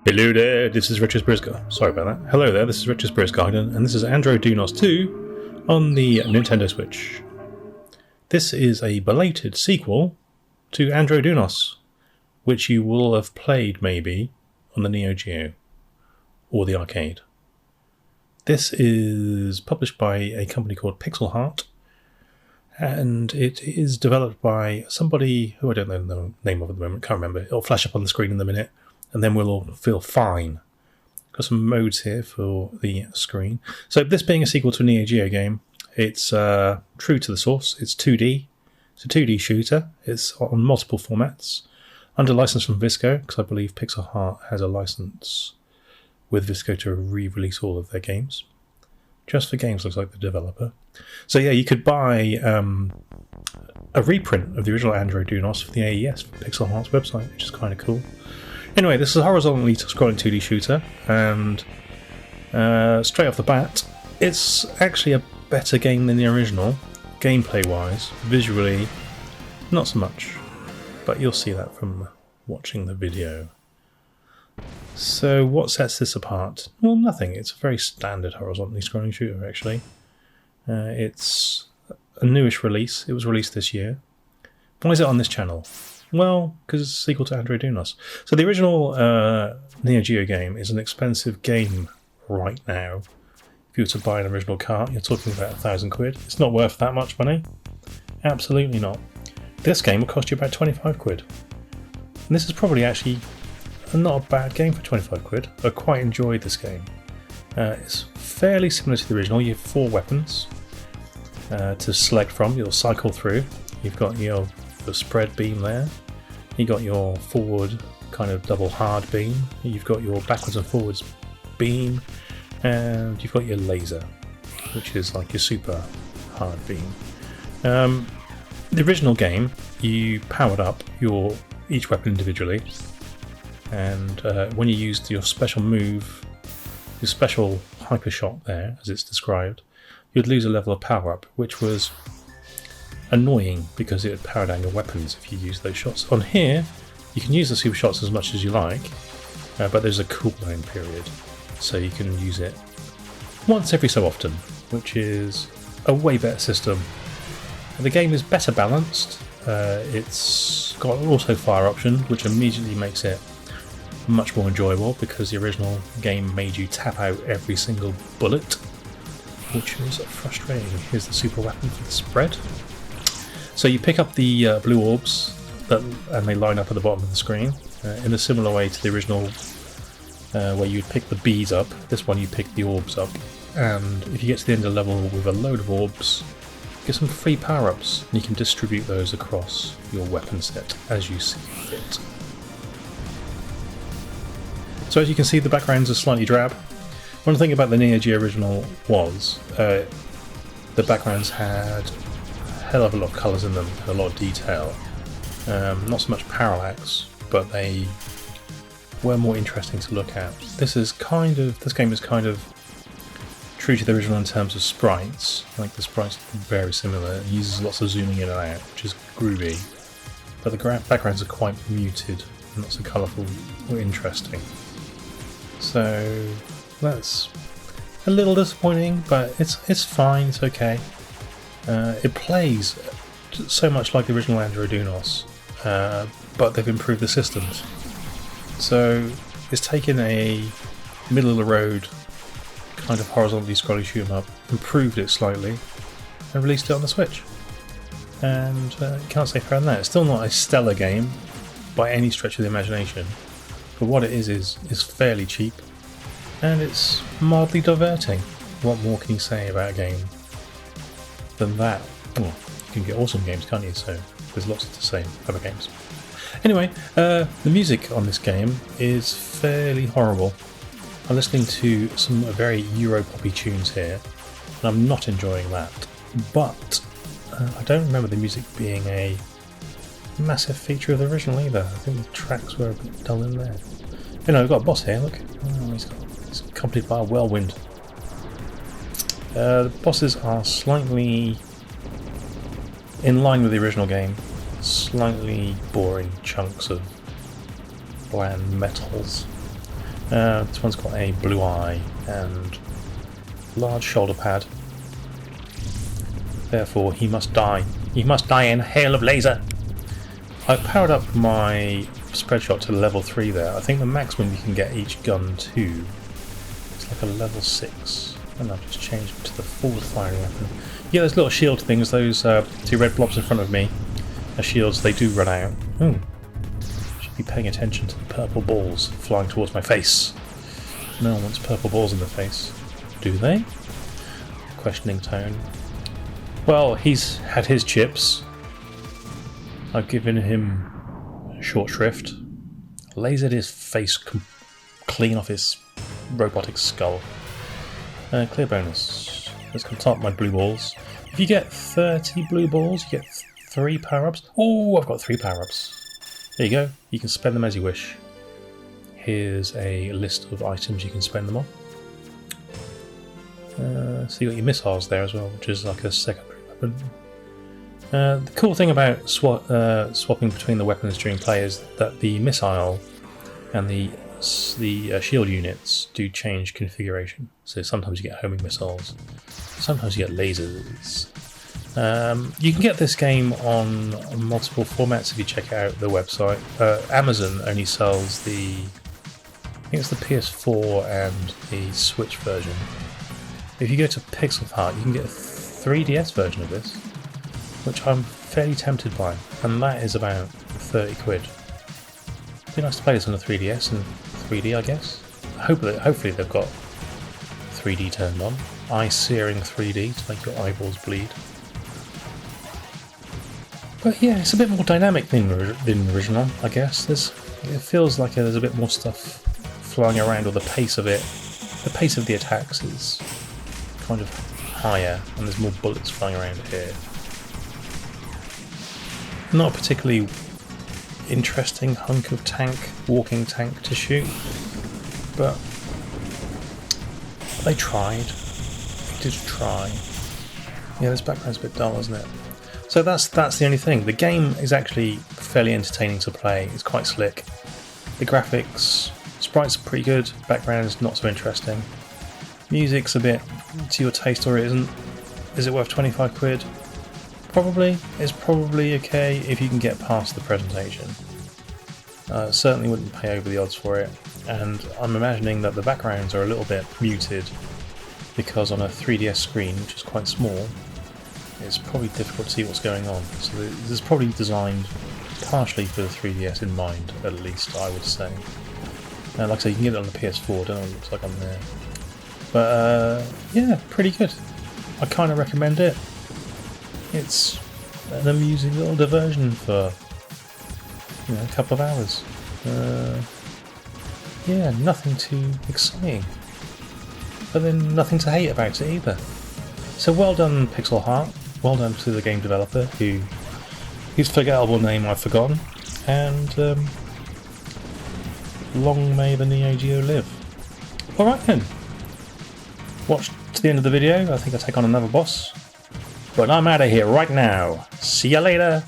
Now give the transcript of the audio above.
Hello there, this is Richard Briscoe. Sorry about that. Hello there, this is Richard Briscoe, and this is ANDRO DUNOS 2 on the Nintendo Switch. This is a belated sequel to ANDRO DUNOS, which you will have played maybe on the Neo Geo or the arcade. This is published by a company called Pixelheart, and it is developed by somebody who I don't know the name of at the moment, can't remember. It'll flash up on the screen in a minute, and then we'll all feel fine. Got some modes here for the screen. So this being a sequel to a Neo Geo game, it's true to the source. It's 2D. It's a 2D shooter. It's on multiple formats. Under license from Visco, because I believe Pixelheart has a license with Visco to re-release all of their games. Just for Games looks like the developer. So yeah, you could buy a reprint of the original ANDRO DUNOS for the AES from Pixelheart's website, which is kind of cool. Anyway, this is a horizontally scrolling 2D shooter, and straight off the bat, it's actually a better game than the original, gameplay-wise. Visually, not so much, but you'll see that from watching the video. So what sets this apart? Well, nothing. It's a very standard horizontally scrolling shooter, actually. It's a newish release. It was released this year. Why is it on this channel? Well, because it's a sequel to ANDRO DUNOS. So the original Neo Geo game is an expensive game right now. If you were to buy an original cart, you're talking about £1,000. It's not worth that much money. Absolutely not. This game will cost you about 25 quid. And this is probably actually not a bad game for 25 quid. I quite enjoyed this game. It's fairly similar to the original. You have 4 weapons to select from. You'll cycle through. You've got your spread beam there. You've got your forward kind of double hard beam. You've got your backwards and forwards beam. And you've got your laser, which is like your super hard beam. The original game, you powered up each weapon individually. And when you used your special move, your special hyper shot there, as it's described, you'd lose a level of power up, which was annoying because it would power down your weapons if you used those shots. On here, you can use the super shots as much as you like, but there's a cooldown period, so you can use it once every so often, which is a way better system. The game is better balanced. It's got an auto fire option, which immediately makes it much more enjoyable because the original game made you tap out every single bullet, which was frustrating. Here's the super weapon for the spread. So you pick up the blue orbs, and they line up at the bottom of the screen in a similar way to the original, where you'd pick the bees up. This one you pick the orbs up, and if you get to the end of the level with a load of orbs, you get some free power-ups, and you can distribute those across your weapon set as you see fit. So as you can see, the backgrounds are slightly drab. One thing about the Neo Geo original was the backgrounds had a hell of a lot of colours in them, a lot of detail. Not so much parallax, but they were more interesting to look at. This game is kind of true to the original in terms of sprites. Like the sprites are very similar. It uses lots of zooming in and out, which is groovy. But the backgrounds are quite muted, not so colourful or interesting. So that's a little disappointing, but it's fine, it's okay. It plays so much like the original ANDRO DUNOS, but they've improved the systems. So it's taken a middle of the road kind of horizontally scrolling shoot 'em up, improved it slightly, and released it on the Switch. And can't say fairer than that. It's still not a stellar game by any stretch of the imagination. But what it is fairly cheap, and it's mildly diverting. What more can you say about a game than that? Well, you can get awesome games, can't you? So there's lots to say about other games. Anyway, the music on this game is fairly horrible. I'm listening to some very Euro-poppy tunes here, and I'm not enjoying that. But I don't remember the music being a massive feature of the original either. I think the tracks were a bit dull in there. You know, we've got a boss here, look. Oh, he's accompanied by a whirlwind. The bosses are slightly in line with the original game. Slightly boring chunks of bland metals. This one's got a blue eye and large shoulder pad. Therefore, he must die. He must die in a hail of laser. I've powered up my spread shot to level 3 there. I think the maximum you can get each gun to is like a level 6. And I've just changed it to the forward firing weapon. Yeah, those little shield things, those 2 red blobs in front of me, are shields, they do run out. Ooh. Should be paying attention to the purple balls flying towards my face. No one wants purple balls in the face. Do they? Questioning tone. Well, he's had his chips. I've given him short shrift. Lasered his face clean off his robotic skull. Clear bonus. Let's come top my blue balls. If you get 30 blue balls, you get 3 power-ups. Oh, I've got 3 power-ups. There you go. You can spend them as you wish. Here's a list of items you can spend them on. So you got your missiles there as well, which is like a secondary weapon. The cool thing about swapping between the weapons during play is that the missile and the shield units do change configuration. So sometimes you get homing missiles, sometimes you get lasers. You can get this game on multiple formats if you check out the website. Amazon only sells I think it's the PS4 and the Switch version. If you go to Pixelheart, you can get a 3DS version of this, which I'm fairly tempted by, and that is about 30 quid. It'd be nice to play this on a 3DS and 3D, I guess. Hopefully they've got 3D turned on. Eye-searing 3D to make your eyeballs bleed. But yeah, it's a bit more dynamic than the original, I guess. It feels like there's a bit more stuff flying around, or the pace of the attacks is kind of higher, and there's more bullets flying around here. Not a particularly interesting hunk of walking tank to shoot, but they tried. They did try. Yeah, this background's a bit dull, isn't it? So that's the only thing. The game is actually fairly entertaining to play. It's quite slick. The graphics, sprites are pretty good. Background is not so interesting. Music's a bit to your taste, or it isn't. Is it worth 25 quid? Probably. It's probably okay if you can get past the presentation. Certainly wouldn't pay over the odds for it. And I'm imagining that the backgrounds are a little bit muted because on a 3DS screen, which is quite small, it's probably difficult to see what's going on. So this is probably designed partially for the 3DS in mind, at least, I would say. Like I say, you can get it on the PS4, I don't know what it looks like on there. But yeah, pretty good. I kind of recommend it. It's an amusing little diversion for a couple of hours. Yeah, nothing too exciting. But then nothing to hate about it either. So well done, Pixelheart. Well done to the game developer, whose forgettable name I've forgotten. And long may the Neo Geo live. Alright then. Watch to the end of the video. I think I'll take on another boss. But I'm out of here right now. See ya later.